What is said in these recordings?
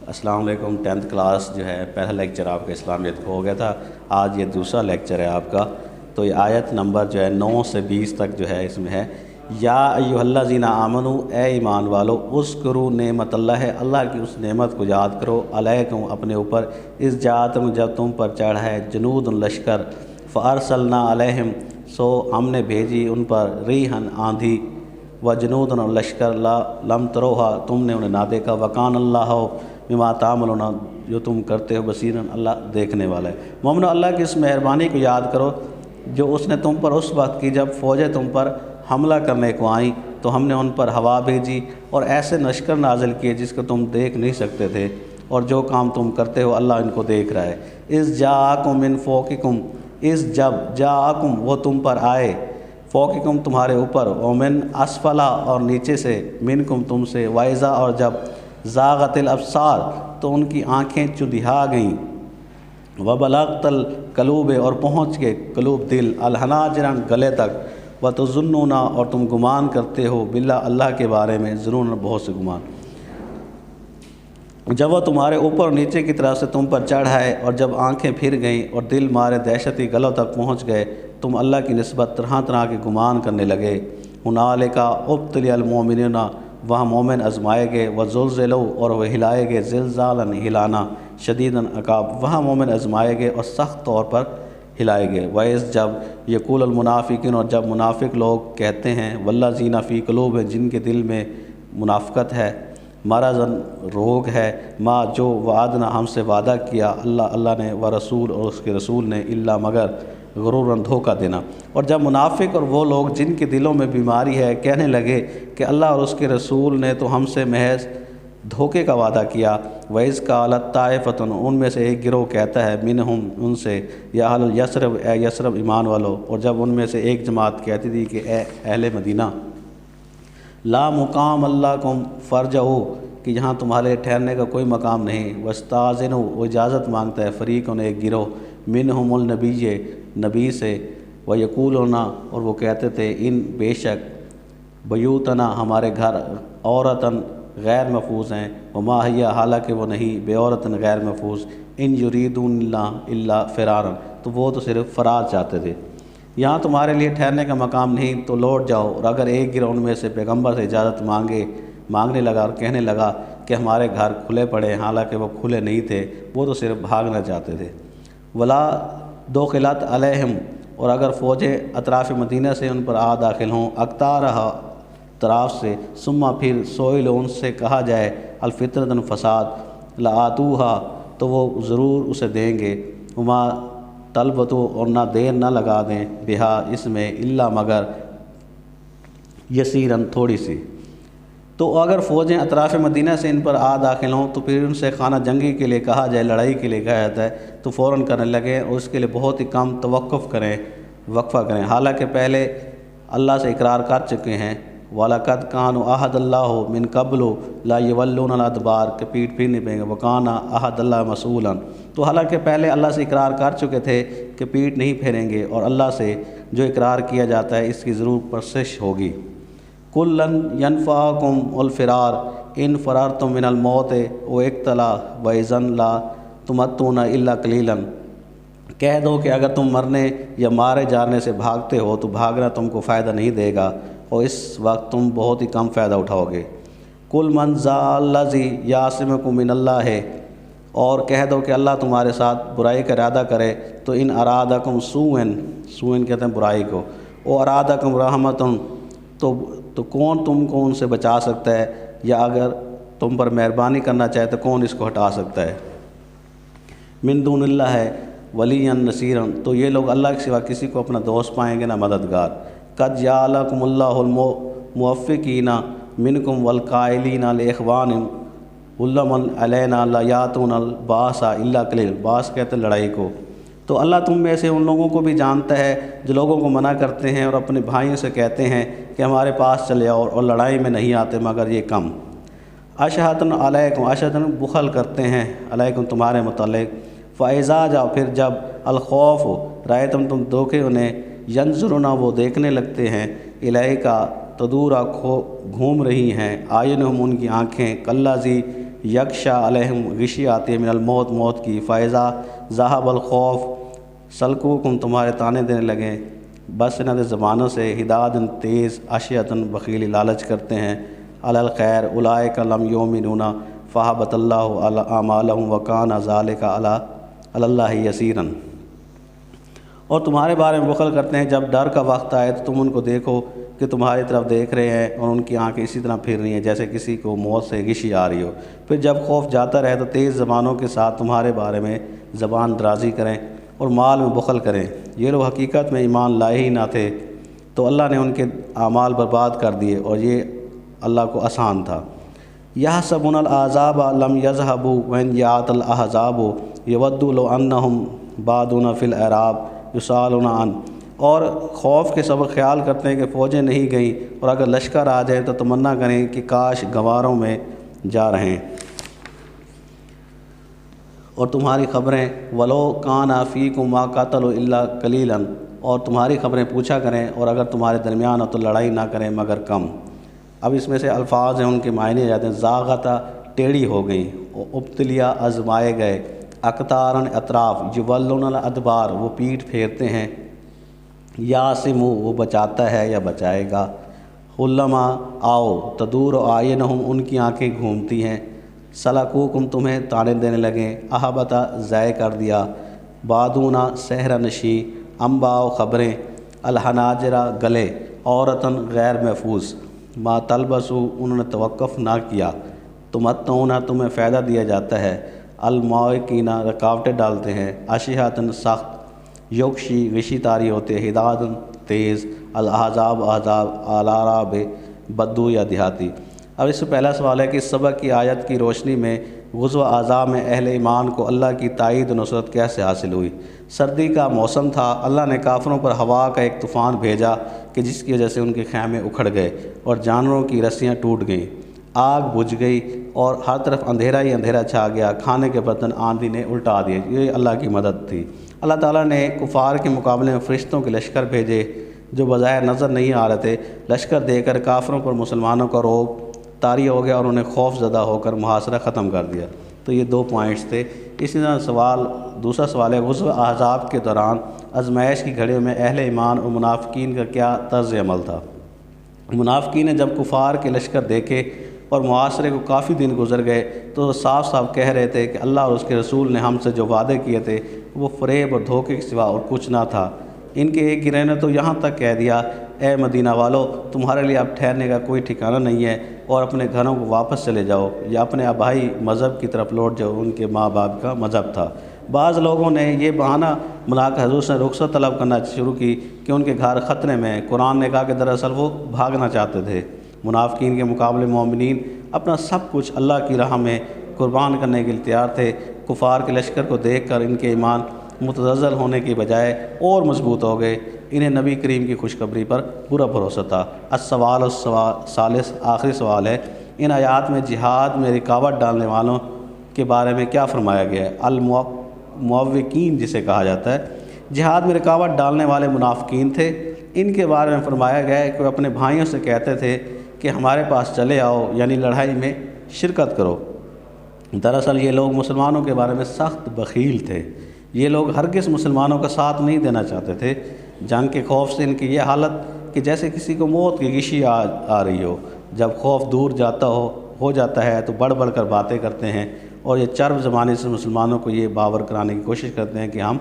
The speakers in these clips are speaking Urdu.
السلام علیکم۔ 10th کلاس جو ہے پہلا لیکچر آپ کا اسلامیت کو ہو گیا تھا، آج یہ دوسرا لیکچر ہے آپ کا۔ تو یہ آیت نمبر جو ہے 9 سے 20 تک جو ہے اس میں ہے، یا ایھا الذین آمنو، اے ایمان والو، اذکروا نعمت اللہ، اللہ کی اس نعمت کو یاد کرو، علیکم اپنے اوپر، اذ جاءتکم جب تم پر چڑھا ہے، جنود لشکر، فارسلنا علیہم سو ہم نے بھیجی ان پر، ریحن آندھی، و جنود لشکر لا لم تروہا تم نے انہیں نہ دیکھا، وکان اللہ بما تعملون جو تم کرتے ہو بصیرن اللہ دیکھنے والا ہے۔ مومنو، اللہ کی اس مہربانی کو یاد کرو جو اس نے تم پر اس وقت کی جب فوجیں تم پر حملہ کرنے کو آئیں تو ہم نے ان پر ہوا بھیجی اور ایسے لشکر نازل کیے جس کو تم دیکھ نہیں سکتے تھے، اور جو کام تم کرتے ہو اللہ ان کو دیکھ رہا ہے۔ اذ جاءکم من فوقکم، اذ جب جاءکم وہ تم پر آئے، فوقکم تمہارے اوپر، ومن اسفلا اور نیچے سے، منکم تم سے، وائزا اور جب زاغت الابصار تو ان کی آنکھیں چندھا گئیں، وبلغت القلوب اور پہنچ کے قلوب دل، الحناجر گلے تک، وتظنون اور تم گمان کرتے ہو، باللہ اللہ کے بارے میں، ظنون بہت سے گمان۔ جب وہ تمہارے اوپر نیچے کی طرف سے تم پر چڑھائے اور جب آنکھیں پھر گئیں اور دل مارے دہشتی گلوں تک پہنچ گئے، تم اللہ کی نسبت طرح طرح کے گمان کرنے لگے۔ ہنالک ابتلی المؤمنون، وہاں مومن آزمائے گئے، وزلزلوا اور وہ ہلائے گئے، زلزالا ہلانا، شدیدا عقاب، وہاں مومن آزمائے گئے اور سخت طور پر ہلائے گئے۔ وَإِذْ جب یقول المنافقون اور جب منافق لوگ کہتے ہیں، والذین فی قلوبہم جن کے دل میں منافقت ہے، مرض روگ ہے، ما جو وعدنا ہم سے وعدہ کیا اللہ نے، ورسول اور اس کے رسول نے، الا مگر غرورا دھوکہ دینا۔ اور جب منافق اور وہ لوگ جن کے دلوں میں بیماری ہے کہنے لگے کہ اللہ اور اس کے رسول نے تو ہم سے محض دھوکے کا وعدہ کیا، وَإِذْ قَالَتْ طَائِفَةٌ ان میں سے ایک گروہ کہتا ہے، منہم ان سے، یا اہل یثرب اے یثرب ایمان والو، اور جب ان میں سے ایک جماعت کہتی تھی کہ اے اہل مدینہ، لا مقام لکم فارجعوا کہ یہاں تمہارے لیے ٹھہرنے کا کوئی مقام نہیں، واستاذنوا وہ اجازت مانگتا ہے، فریقٌ ایک گروہ، منہم النبی نبی سے، ویقولون اور وہ کہتے تھے، ان بے شک، بیوتنا ہمارے گھر، عورتاً غیر محفوظ ہیں، وما ہی حالانکہ وہ نہیں، بے عورتاً غیر محفوظ، ان یریدون الا فرارا تو وہ تو صرف فرار چاہتے تھے، یہاں تمہارے لیے ٹھہرنے کا مقام نہیں تو لوٹ جاؤ۔ اور اگر ایک گروہ ان میں سے پیغمبر سے اجازت مانگنے لگا اور کہنے لگا کہ ہمارے گھر کھلے پڑے ہیں، حالانکہ وہ کھلے نہیں تھے، وہ تو صرف بھاگنا چاہتے تھے۔ ولا دخلت علیہم اور اگر فوجیں اطراف مدینہ سے ان پر آ داخل ہوں، اقطارہا طراف سے، ثم پھر سئل ان سے کہا جائے، الفطرۃ فساد، لآتوہا تو وہ ضرور اسے دیں گے، وما طلبتو اور نہ دیر نہ لگا دیں، بہا اس میں، الا مگر یسیرن تھوڑی سی۔ تو اگر فوجیں اطراف مدینہ سے ان پر آ داخل ہوں تو پھر ان سے خانہ جنگی کے لیے کہا جائے، لڑائی کے لیے کہا جاتا ہے تو فوراً کرنے لگیں اور اس کے لیے بہت ہی کم توقف کریں، وقفہ کریں، حالانکہ پہلے اللہ سے اقرار کر چکے ہیں۔ وَلَقَدْ كَانُوا عَهْدَ اللَّهِ مِن قَبْلُ لَا يُوَلُّونَ الْأَدْبَارَ کہ پیٹھ پھرنے پیں گے، وَكَانَ عَهْدَ اللَّهِ مَسْئُولًا تو حالانکہ پہلے اللہ سے اقرار کر چکے تھے کہ پیٹھ نہیں پھیریں گے، اور اللہ سے جو اقرار کیا جاتا ہے اس کی ضرور پرسش ہوگی۔ كُلًّا يَنفَعُكُمُ الْفِرَارُ إِنْ فَرَرْتُم مِّنَ الْمَوْتِ وَإِقْتَلَىٰ وَإِذًا لَّا تُمَتُّعُونَ إِلَّا قَلِيلًا کہہ دو کہ اگر تم مرنے یا مارے جانے سے بھاگتے ہو تو بھاگنا تم کو فائدہ نہیں دے گا، اور اس وقت تم بہت ہی کم فائدہ اٹھاؤ گے۔ کل من ذا الذی یعصمکم من اللہ اور کہہ دو کہ اللہ تمہارے ساتھ برائی کا ارادہ کرے تو ان ارادکم سوئن کہتے ہیں برائی کو، او ارادکم رحمتن تو کون تم کو ان سے بچا سکتا ہے، یا اگر تم پر مہربانی کرنا چاہے تو کون اس کو ہٹا سکتا ہے۔ من دون اللہ ہے ولی نصیرا تو یہ لوگ اللہ کے سوا کسی کو اپنا دوست پائیں گے نہ مددگار۔ قد جعلکم اللہ الموفقین منکم والقائلین لاخوانہم علما علینا لا یاتون الباس الا قلیل، باس کہتے ہیں لڑائی کو، تو اللہ تم میں سے ان لوگوں کو بھی جانتا ہے جو لوگوں کو منع کرتے ہیں اور اپنے بھائیوں سے کہتے ہیں کہ ہمارے پاس چلے آؤ، اور لڑائی میں نہیں آتے مگر یہ کم۔ اشہتن علیکم اشہتن بخل کرتے ہیں علیکم تمہارے متعلق، فاذا جاؤ پھر جب الخوف رأیتم تم دھوکے انہیں، ینظرون وہ دیکھنے لگتے ہیں، الیکا تدور گھوم رہی ہیں، آئینہم ان کی آنکھیں، کالذی یکشا علیہم غشی آتی ہے من الموت، موت کی، فائزہ ذہب الخوف سلکوکم تمہارے تانے دینے لگیں، بس انہوں زبانوں سے، ہدادن تیز، اشیتن بخیلی لالچ کرتے ہیں، علی الخیر اولئک لم یؤمنون فحبط اللہ اعمالہم وکان ذلک علی اللہ یسیرا۔ اور تمہارے بارے میں بخل کرتے ہیں، جب ڈر کا وقت آئے تو تم ان کو دیکھو کہ تمہاری طرف دیکھ رہے ہیں اور ان کی آنکھیں اسی طرح پھر رہی ہیں جیسے کسی کو موت سے غشی آ رہی ہو، پھر جب خوف جاتا رہے تو تیز زبانوں کے ساتھ تمہارے بارے میں زبان درازی کریں اور مال میں بخل کریں۔ یہ لوگ حقیقت میں ایمان لائے ہی نہ تھے تو اللہ نے ان کے اعمال برباد کر دیے، اور یہ اللہ کو آسان تھا۔ یحسبون الاحزاب لم یذهبوا وان جاءت الاحزاب یودوا لو انہم بادون فی الاعراب یسالون عن، اور خوف کے سبب خیال کرتے ہیں کہ فوجیں نہیں گئیں، اور اگر لشکر آ جائے تو تمنا کریں کہ کاش گواروں میں جا رہیں۔ اور تمہاری خبریں ولو کان فیکم ما قاتلوا الا قلیلا، اور تمہاری خبریں پوچھا کریں اور اگر تمہارے درمیان ہو تو لڑائی نہ کریں مگر کم۔ اب اس میں سے الفاظ ہیں، ان کے معنی جاتے ہیں۔ زاغتا ٹیڑھی ہو گئیں، ابتلیا آزمائے گئے، اقتارن اطراف، یولون الادبار وہ پیٹھ پھیرتے ہیں، یاسمو وہ بچاتا ہے یا بچائے گا، حلما آؤ، تدور اعینہم ان کی آنکھیں گھومتی ہیں، سلکوکم تمہیں تانے دینے لگیں، احبتا ضائع کر دیا، بادونا صحرا نشی، انباء خبریں، الحناجرہ گلے، عورتاً غیر محفوظ، ما تلبسو انہوں نے توقف نہ کیا، تمتعونا تمہیں فائدہ دیا جاتا ہے، الموقینہ رکاوٹیں ڈالتے ہیں، اشیہاتن سخت، یوکشی غشی تاری ہوتے، ہدادن تیز، الاحزاب احزاب، الاراب بدو یا دیہاتی۔ اب اس سے پہلا سوال ہے کہ اس سبق کی آیت کی روشنی میں غزوہ احزاب میں اہل ایمان کو اللہ کی تائید و نصرت کیسے حاصل ہوئی؟ سردی کا موسم تھا، اللہ نے کافروں پر ہوا کا ایک طوفان بھیجا کہ جس کی وجہ سے ان کے خیمے اکھڑ گئے اور جانوروں کی رسیاں ٹوٹ گئیں، آگ بجھ گئی اور ہر طرف اندھیرا ہی اندھیرا چھا گیا، کھانے کے برتن آندھی نے الٹا دیے۔ یہ اللہ کی مدد تھی۔ اللہ تعالیٰ نے کفار کے مقابلے میں فرشتوں کے لشکر بھیجے جو بظاہر نظر نہیں آ رہے تھے، لشکر دے کر کافروں پر مسلمانوں کا رعب طاری ہو گیا اور انہیں خوف زدہ ہو کر محاصرہ ختم کر دیا۔ تو یہ 2 پوائنٹس تھے۔ اسی طرح دوسرا سوال ہے، غزوہ احزاب کے دوران آزمائش کی گھڑیوں میں اہل ایمان اور منافقین کا کیا طرز عمل تھا؟ منافقین نے جب کفار کے لشکر دیکھے اور معاشرے کو کافی دن گزر گئے تو صاف صاف کہہ رہے تھے کہ اللہ اور اس کے رسول نے ہم سے جو وعدے کیے تھے وہ فریب اور دھوکے کے سوا اور کچھ نہ تھا۔ ان کے ایک گروہ نے تو یہاں تک کہہ دیا، اے مدینہ والو تمہارے لیے اب ٹھہرنے کا کوئی ٹھکانہ نہیں ہے، اور اپنے گھروں کو واپس چلے جاؤ یا اپنے آبائی مذہب کی طرف لوٹ جاؤ۔ ان کے ماں باپ کا مذہب تھا۔ بعض لوگوں نے یہ بہانہ بنا کر حضور سے رخصت طلب کرنا شروع کی کہ ان کے گھر خطرے میں ہیں۔ قرآن نے کہا کہ دراصل وہ بھاگنا چاہتے تھے۔ منافقین کے مقابلے مومنین اپنا سب کچھ اللہ کی راہ میں قربان کرنے کے لیے تیار تھے۔ کفار کے لشکر کو دیکھ کر ان کے ایمان متزلزل ہونے کی بجائے اور مضبوط ہو گئے۔ انہیں نبی کریم کی خوشخبری پر پورا بھروسہ تھا۔ السوال الثالث آخری سوال ہے، ان آیات میں جہاد میں رکاوٹ ڈالنے والوں کے بارے میں کیا فرمایا گیا ہے؟ المعوقین جسے کہا جاتا ہے، جہاد میں رکاوٹ ڈالنے والے منافقین تھے۔ ان کے بارے میں فرمایا گیا ہے کہ وہ اپنے بھائیوں سے کہتے تھے کہ ہمارے پاس چلے آؤ، یعنی لڑائی میں شرکت کرو۔ دراصل یہ لوگ مسلمانوں کے بارے میں سخت بخیل تھے۔ یہ لوگ ہرگز مسلمانوں کا ساتھ نہیں دینا چاہتے تھے۔ جنگ کے خوف سے ان کی یہ حالت کہ جیسے کسی کو موت کی غشی آ رہی ہو۔ جب خوف دور ہو جاتا ہے تو بڑھ بڑھ کر باتیں کرتے ہیں، اور یہ چرب زبانی سے مسلمانوں کو یہ باور کرانے کی کوشش کرتے ہیں کہ ہم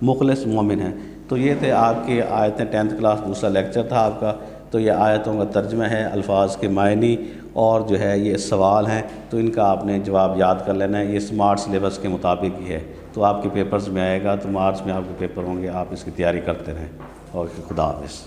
مخلص مومن ہیں۔ تو یہ تھے آپ کی آیتیں، 10th کلاس دوسرا لیکچر تھا آپ کا۔ تو یہ آیتوں کا ترجمہ ہے، الفاظ کے معنی، اور جو ہے یہ سوال ہیں تو ان کا آپ نے جواب یاد کر لینا ہے۔ یہ سمارٹ سلیبس کے مطابق ہی ہے، تو آپ کے پیپرز میں آئے گا، تو مارچ میں آپ کے پیپر ہوں گے، آپ اس کی تیاری کرتے رہیں۔ اور خدا حافظ۔